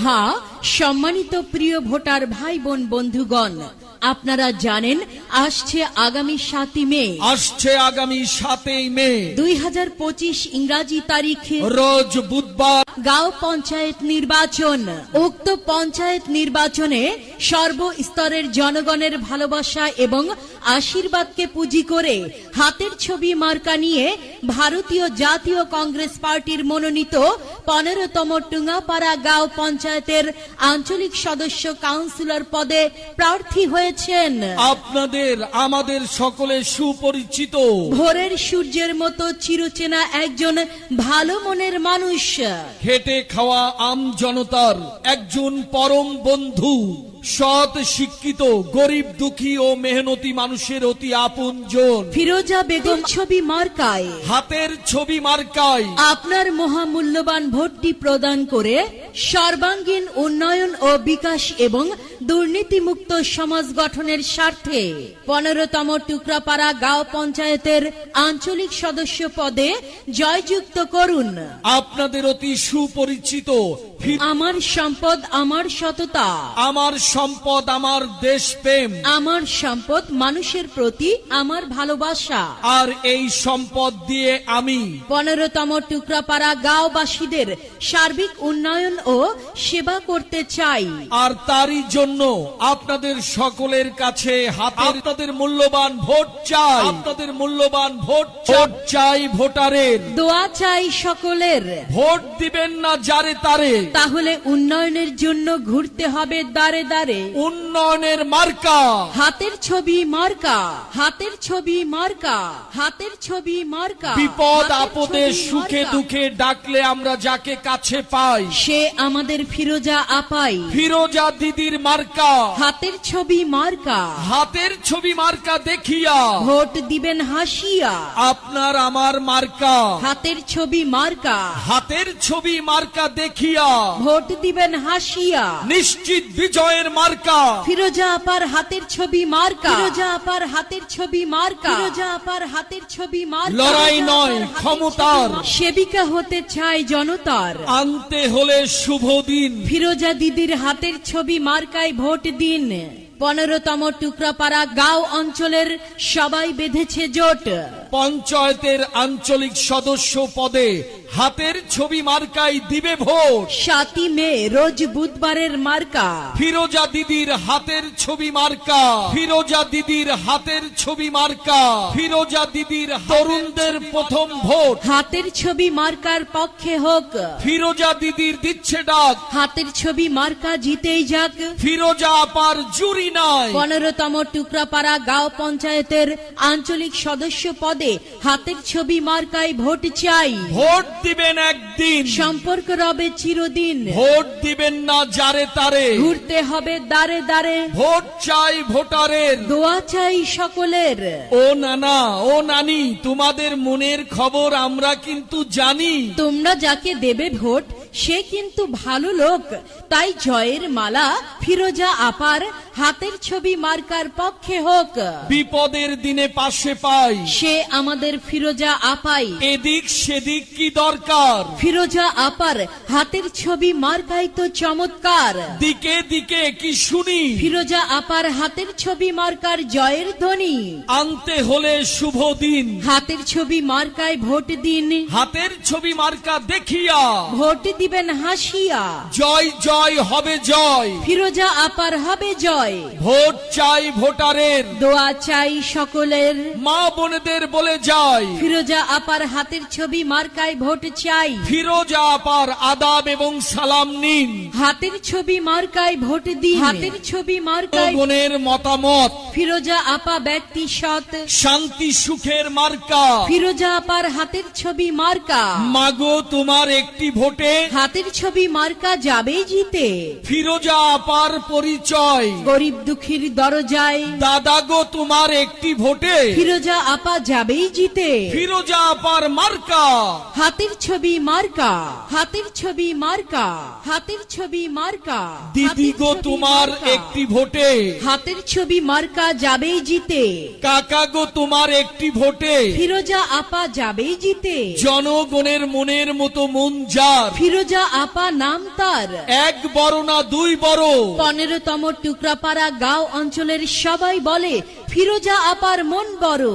হ্যাঁ, সম্মানিত প্রিয় ভোটার ভাই বোন বন্ধুগণ, আপনারা জানেন আসছে আগামী 7 মে, আসছে আগামী 7 মে 2025 ইংরাজি তারিখে রোজ বুধবার গাঁও পঞ্চায়েত নির্বাচন। উক্ত পঞ্চায়েত নির্বাচনে সর্বস্তরের জনগণের ভালোবাসা এবং আশীর্বাদকে পুঁজি করে হাতের ছবি মার্কা নিয়ে ভারতীয় জাতীয় কংগ্রেস পার্টির মনোনীত 15তম টুঙ্গাপাড়া গাঁও পঞ্চায়েতের আঞ্চলিক সদস্য কাউন্সিলর পদে প্রার্থী হয়েছেন আপনাদের আমাদের সকলে সুপরিচিত ভোরের সূর্যের মতো চিরচেনা একজন ভালো মনের মানুষ, খেটে খাওয়া আম জনতার একজন পরম বন্ধু, সৎ শিক্ষিত গরিব দুঃখী ও মেহনতি মানুষের অতি আপনজন ফিরোজা বেগম ছবি মার্কায় হাতের ছবি মার্কায় আপনার মহামূল্যবান ভোটটি প্রদান করে সর্বাঙ্গীন উন্নয়ন ও বিকাশ এবং দুর্নীতিমুক্ত সমাজ গঠনের স্বার্থে 15তম টুকরাপাড়া গাঁও পঞ্চায়েতের আঞ্চলিক সদস্য পদে জয়যুক্ত করুন। আপনাদের অতি সুপরিচিত আমার সম্পদ আমার সততা, আমার সম্পদ আমার দেশপ্রেম, আমার সম্পদ মানুষের প্রতি আমার ভালোবাসা, আর এই সম্পদ দিয়ে আমি 15তম টুকরাপাড়া গাঁওবাসীদের সার্বিক উন্নয়ন ও সেবা করতে চাই। আর তারই জন্য আপনাদের সকলের কাছে আপনাদের মূল্যবান ভোট চাই, আপনাদের মূল্যবান ভোট চাই, ভোটারের দোয়া চাই সকলের। ভোট দিবেন না যারে তারে, তাহলে উন্নয়নের জন্য ঘুরতে হবে দাঁড়ে দাঁড়ে। উন্নয়নের মার্কা হাতের ছবি মার্কা, হাতের ছবি মার্কা, হাতের ছবি মার্কা। বিপদ হাতের আপদে ছবি সুখে মার্কা। দুঃখে ডাকলে আমরা যাকে কাছে পাই সে আমাদের ফিরোজা আপাই। ফিরোজা দিদির মার্কা হাতের ছবি মার্কা, হাতের ছবি মার্কা দেখিয়া ভোট দিবেন হাসিয়া। আপনার আমার মার্কা হাতের ছবি মার্কা, হাতের ছবি মার্কা দেখিয়া ভোট দিবেন হাসিয়া। নিশ্চিত বিজয়ের মার্কা ফিরোজা আপার হাতের ছবি মার্কা, ফিরোজা আপার হাতের ছবি মার্কা, ফিরোজা আপার হাতের ছবি মার্কা। লড়াই নয় ক্ষমতার, সেবিকা হতে চাই জনতার। আনতে হলে শুভ দিন ফিরোজা দিদির হাতের ছবি মার্কায় ভোট দিন। 15তম টুকরাপাড়া গাঁও অঞ্চলের সবাই বেঁধেছে জোট। পঞ্চায়েতের আঞ্চলিক সদস্য পদে হাতের ছবি মার্কাই দিবে ভোট। 7 মে রোজ বুধবারের মার্কা ফিরোজা দিদির হাতের ছবি মার্কা, ফিরোজা দিদির হাতের ছবি মার্কা, ফিরোজা দিদির তরুণদের প্রথম ভোট হাতের ছবি মার্কার পক্ষে হোক। ফিরোজা দিদির দিচ্ছে ডাক, হাতের ছবি মার্কা জিতেই যাক। ফিরোজা আপার জুরি নাই। 15তম টুকরাপাড়া গাঁও পঞ্চায়েতের আঞ্চলিক সদস্য পদে হাতের ছবি মার্কায় ভোট চাই। ভোট দিবেন একদিন, সম্পর্ক রবে চিরদিন। ভোট দিবেন না যারে তারে, ঘুরতে হবে দাঁড়ে দাঁড়ে। ভোট চাই ভোটারের, দোয়া চাই সকলের। ও নানা ও নানি, তোমাদের মনের খবর আমরা কিন্তু জানি। তোমরা যাকে দেবে ভোট সে কিন্তু ভালো লোক, তাই জয়ের মালা ফিরোজা আপার হাতের ছবি মার্কার পক্ষে হোক। বিপদের দিনে পাশে পাই, সে আমাদের ফিরোজা আপাই। এদিক সেদিক কি দরকার, ফিরোজা আপার হাতের ছবি মার্কাই তো চমৎকার। দিকে দিকে কি শুনি, ফিরোজা আপার হাতের ছবি মার্কার জয়ের ধ্বনি। আনতে হলে শুভ দিন হাতের ছবি মার্কায় ভোট দিন। হাতের ছবি মার্কা দেখিয়া ভোট দিবেন হাসিয়া। জয় জয় হবে জয়, ফিরোজা আপার হবে জয়। ভোট চাই ভোটারের, দোয়া চাই সকলের। মা বোনেদের বলে যায় ফিরোজা আপার হাতের ছবি মার্কায় ভোট চাই। ফিরোজা আপার আদাব এবং সালাম নিন। হাতের ছবি মার্কায় ভোট দিন। হাতের ছবি মার্কায় বোনের মতামত ফিরোজা আপা ব্যক্তি সৎ। শান্তি সুখের মার্কা, ফিরোজা আপার হাতের ছবি মার্কা। মাগো তোমার একটি ভোটে হাতের ছবি মার্কা যাবেই জিতে। ফিরোজা আপার পরিচয় গরিব দুঃখীর দরজায়। দাদা গো তোমার একটি ভোটে ফিরোজা আপা যাবেই জিতে, ফিরোজা আপার মার্কা। হাতের ছবি মার্কা, হাতের ছবি মার্কা, হাতের ছবি মার্কা। দিদি গো হাতের ছবি তোমার মার্কা। একটি ভোটে হাতের ছবি মার্কা যাবেই জিতে, কাকা গো তোমার একটি ভোটে ফিরোজা আপা যাবেই জিতে। জনগণের মনের মতো মন যার, ফিরোজা আপা নাম তার। এক বড় না দুই বড়, 15তম টুকরাপাড়া গাঁও অঞ্চলের সবাই বলে ফিরোজা আপার মন বড়।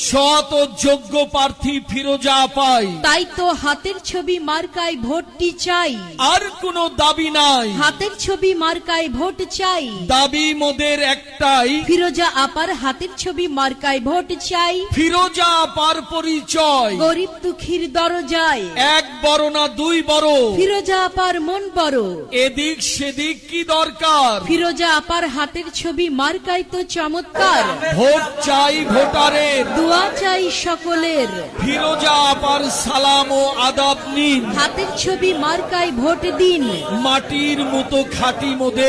সৎ ও যোগ্য প্রার্থী ফিরোজা আপাই। তাই তো হাতের ছবি মার্কায় ভোটটি চাই, আর কোনো দাবি নাই, হাতের ছবি মার্কায় ভোট চাই। দাবি মোদের একটাই, ফিরোজা আপার হাতের ছবি মার্কায় ভোট চাই। ফিরোজা আপার পরিচয় গরিব দুঃখীর দরজায়, এক বড় না দুই বড়, ফিরোজা আপার মন বড়। এদিক সেদিক কি দরকার, ফিরোজা আপার হাতের ছবি মার্কায় তো চমৎকার। ভোট চাই ভোটারের, দোয়া চাই সকলের, ফিরোজা আপার সালাম ও আদাব নিন, হাতের ছবি মার্কায় ভোট দিন। মাটির মতো খাঁটি মোদের